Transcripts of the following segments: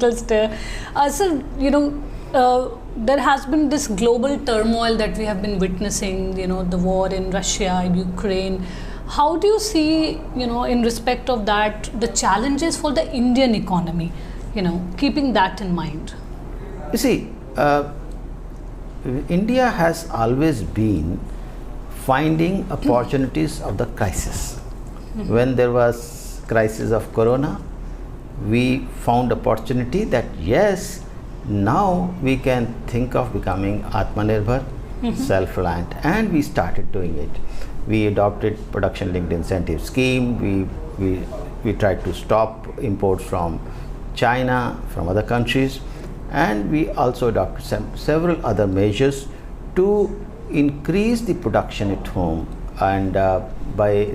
still stare. So, there has been this global turmoil that we have been witnessing, the war in Russia, Ukraine. How do you see, in respect of that, the challenges for the Indian economy, keeping that in mind? You see, India has always been finding opportunities of the crisis. When there was crisis of corona, we found opportunity that yes, now we can think of becoming Atmanirbhar, self-reliant, and we started doing it. We adopted production linked incentive scheme. We tried to stop imports from China, from other countries, and we also adopted several other measures to increase the production at home, and by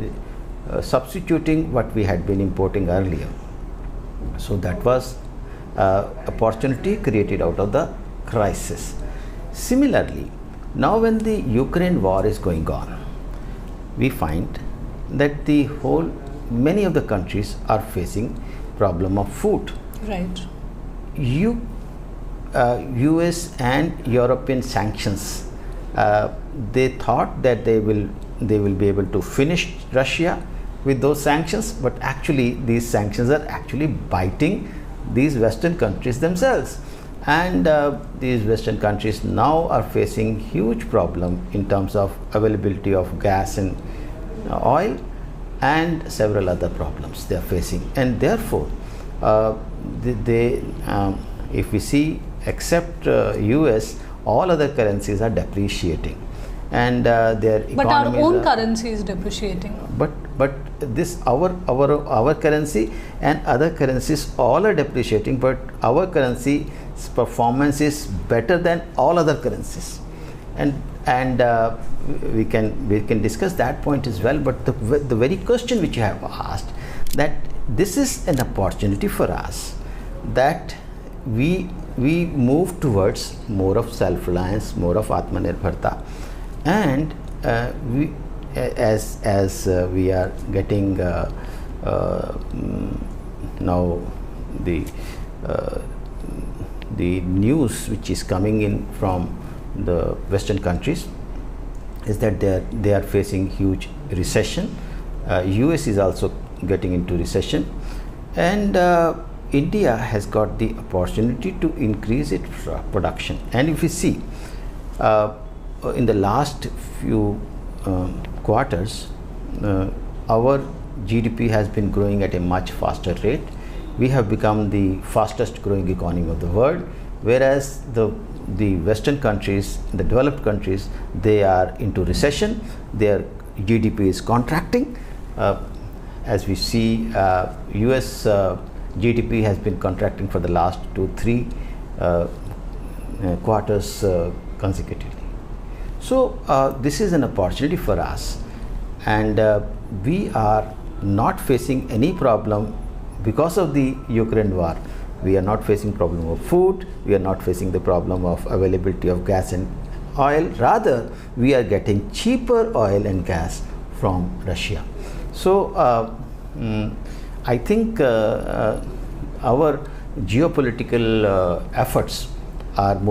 substituting what we had been importing earlier. So that was opportunity created out of the crisis. Similarly, now when the Ukraine war is going on, we find that many of the countries are facing problem of food. Right. US and European sanctions, they thought that they will be able to finish Russia with those sanctions, but actually these sanctions are actually biting these Western countries themselves, and these Western countries now are facing huge problem in terms of availability of gas and oil, and several other problems they are facing. And therefore if we see, except US, all other currencies are depreciating, and their economies. But our own currency is depreciating. But this our currency and other currencies all are depreciating, but our currency's performance is better than all other currencies, and we can discuss that point as well. But the very question which you have asked, that this is an opportunity for us, that we move towards more of self-reliance, more of Atmanirbharta, and as we are getting now the news which is coming in from the Western countries is that they are facing huge recession. US is also getting into recession, and India has got the opportunity to increase its production. And if you see, in the last few quarters, our GDP has been growing at a much faster rate. We have become the fastest growing economy of the world, whereas the Western countries, the developed countries, they are into recession. Their GDP is contracting. As we see, US GDP has been contracting for the last 2-3 quarters consecutively. So this is an opportunity for us, and we are not facing any problem because of the Ukraine war. We are not facing problem of food, we are not facing the problem of availability of gas and oil. Rather, we are getting cheaper oil and gas from Russia. So I think our geopolitical efforts are more